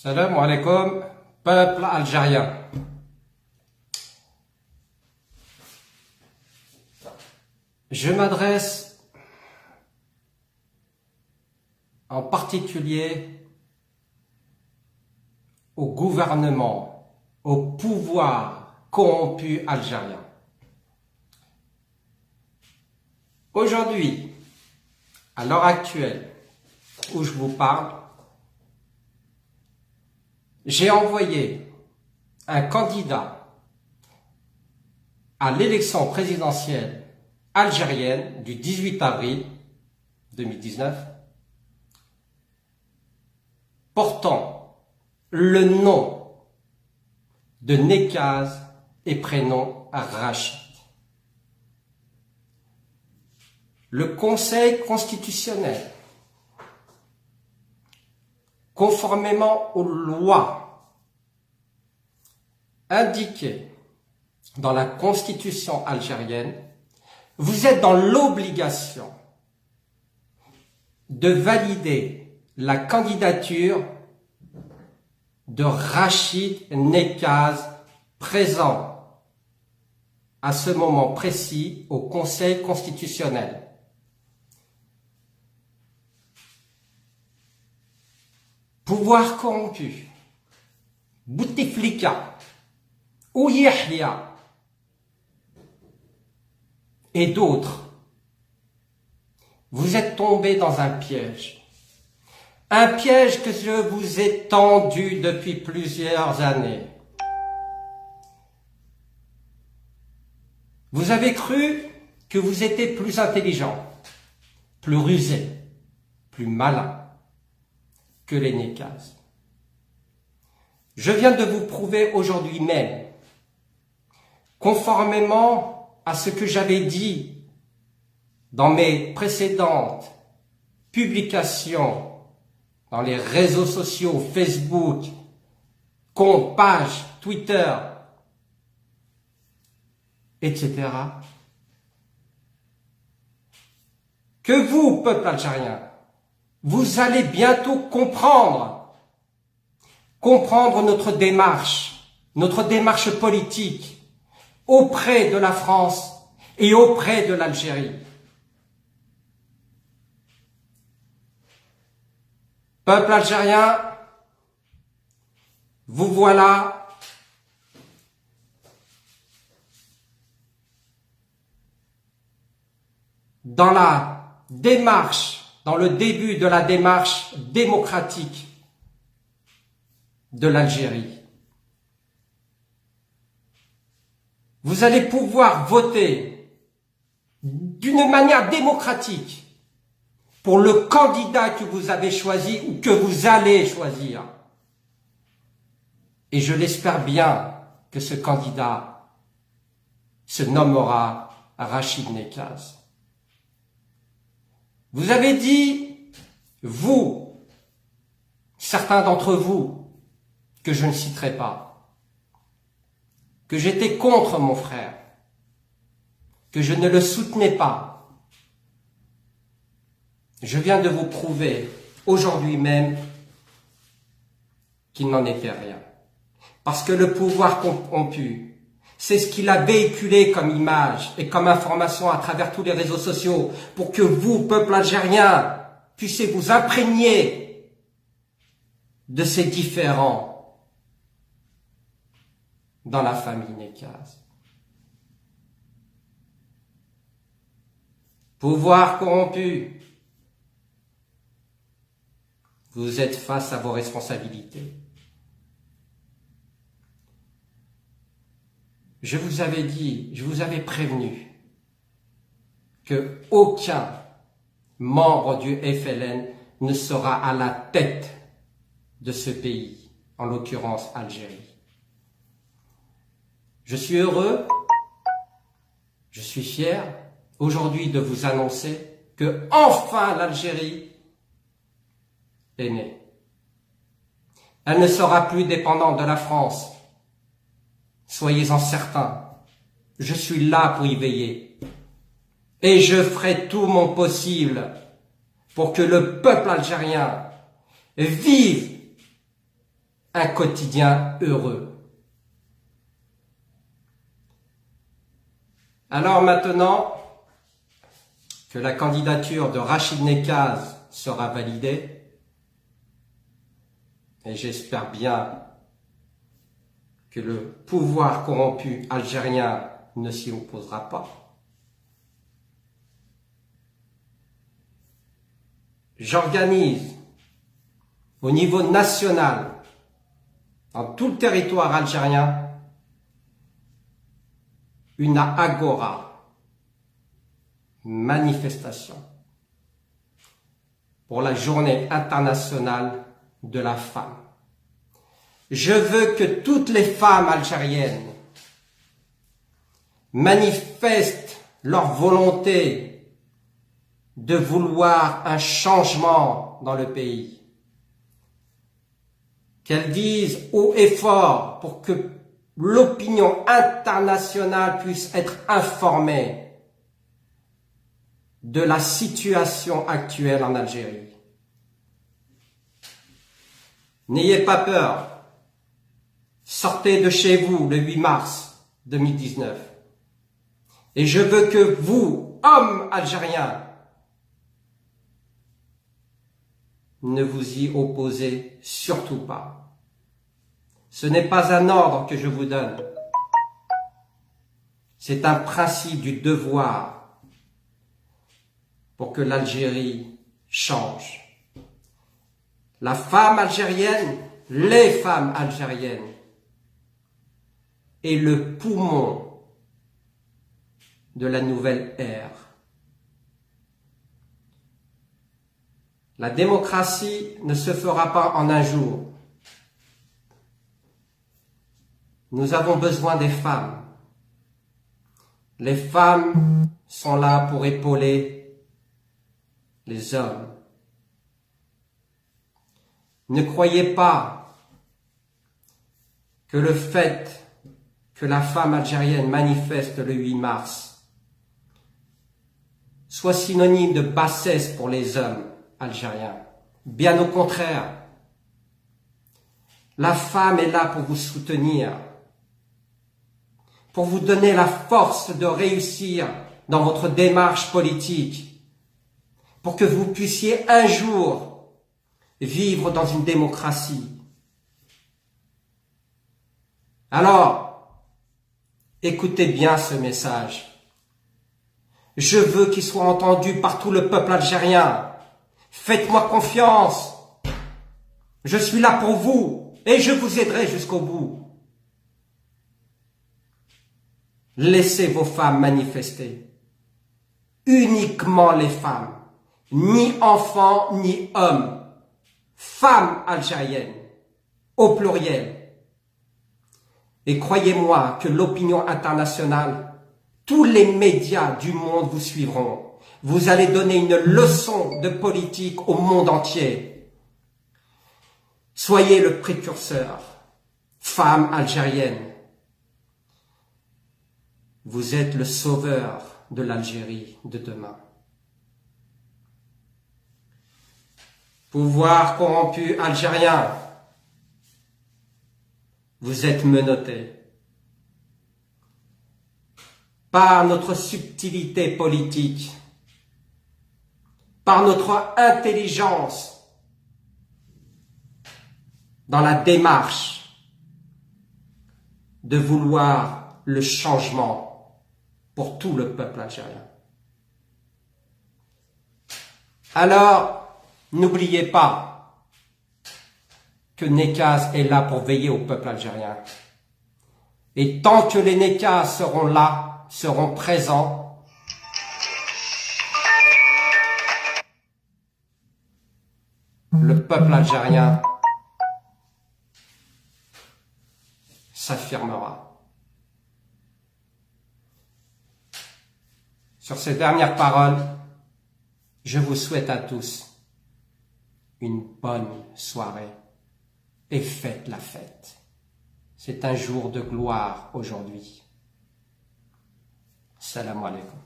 Salam alaikum, peuple algérien. Je m'adresse en particulier au gouvernement, au pouvoir corrompu algérien. Aujourd'hui, à l'heure actuelle où je vous parle, j'ai envoyé un candidat à l'élection présidentielle algérienne du 18 avril 2019 portant le nom de Nekaz et prénom Rachid. Le Conseil constitutionnel, conformément aux lois indiquées dans la Constitution algérienne, vous êtes dans l'obligation de valider la candidature de Rachid Nekaz, présent à ce moment précis au Conseil constitutionnel. Pouvoir corrompu, Bouteflika, ou Yahya et d'autres, vous êtes tombés dans un piège que je vous ai tendu depuis plusieurs années. Vous avez cru que vous étiez plus intelligent, plus rusé, plus malin que les Nekaz. Je viens de vous prouver aujourd'hui même, conformément à ce que j'avais dit dans mes précédentes publications, dans les réseaux sociaux, Facebook, compte, page, Twitter, etc., que vous, peuple algérien, vous allez bientôt comprendre notre démarche politique auprès de la France et auprès de l'Algérie. Peuple algérien, vous voilà dans le début de la démarche démocratique de l'Algérie. Vous allez pouvoir voter d'une manière démocratique pour le candidat que vous avez choisi ou que vous allez choisir. Et je l'espère bien que ce candidat se nommera Rachid Nekaz. Vous avez dit, vous, certains d'entre vous, que je ne citerai pas, que j'étais contre mon frère, que je ne le soutenais pas. Je viens de vous prouver aujourd'hui même qu'il n'en était rien. Parce que le pouvoir corrompu, c'est ce qu'il a véhiculé comme image et comme information à travers tous les réseaux sociaux pour que vous, peuple algérien, puissiez vous imprégner de ces différends dans la famille Nekaz. Pouvoir corrompu, vous êtes face à vos responsabilités. Je vous avais dit, je vous avais prévenu que aucun membre du FLN ne sera à la tête de ce pays, en l'occurrence Algérie. Je suis heureux, je suis fier aujourd'hui de vous annoncer que enfin l'Algérie est née. Elle ne sera plus dépendante de la France. Soyez-en certains, je suis là pour y veiller. Et je ferai tout mon possible pour que le peuple algérien vive un quotidien heureux. Alors maintenant que la candidature de Rachid Nekaz sera validée, et j'espère bien que le pouvoir corrompu algérien ne s'y opposera pas, j'organise au niveau national, dans tout le territoire algérien, une agora, manifestation, pour la journée internationale de la femme. Je veux que toutes les femmes algériennes manifestent leur volonté de vouloir un changement dans le pays. Qu'elles disent haut et fort pour que l'opinion internationale puisse être informée de la situation actuelle en Algérie. N'ayez pas peur. Sortez de chez vous le 8 mars 2019. Et je veux que vous, hommes algériens, ne vous y opposez surtout pas. Ce n'est pas un ordre que je vous donne. C'est un principe du devoir pour que l'Algérie change. La femme algérienne, les femmes algériennes, est le poumon de la nouvelle ère. La démocratie ne se fera pas en un jour. Nous avons besoin des femmes. Les femmes sont là pour épauler les hommes. Ne croyez pas que le fait que la femme algérienne manifeste le 8 mars soit synonyme de bassesse pour les hommes algériens. Bien au contraire, la femme est là pour vous soutenir, pour vous donner la force de réussir dans votre démarche politique, pour que vous puissiez un jour vivre dans une démocratie. Alors, écoutez bien ce message. Je veux qu'il soit entendu par tout le peuple algérien. Faites-moi confiance. Je suis là pour vous et je vous aiderai jusqu'au bout. Laissez vos femmes manifester. Uniquement les femmes. Ni enfants, ni hommes. Femmes algériennes. Au pluriel. Et croyez-moi que l'opinion internationale, tous les médias du monde vous suivront. Vous allez donner une leçon de politique au monde entier. Soyez le précurseur, femme algérienne. Vous êtes le sauveur de l'Algérie de demain. Pouvoir corrompu algérien, vous êtes menottés. Par notre subtilité politique, par notre intelligence dans la démarche de vouloir le changement pour tout le peuple algérien. Alors, n'oubliez pas que Nekaz est là pour veiller au peuple algérien. Et tant que les Nekaz seront là, seront présents, le peuple algérien s'affirmera. Sur ces dernières paroles, je vous souhaite à tous une bonne soirée et faites la fête. C'est un jour de gloire aujourd'hui. Salam alaikum.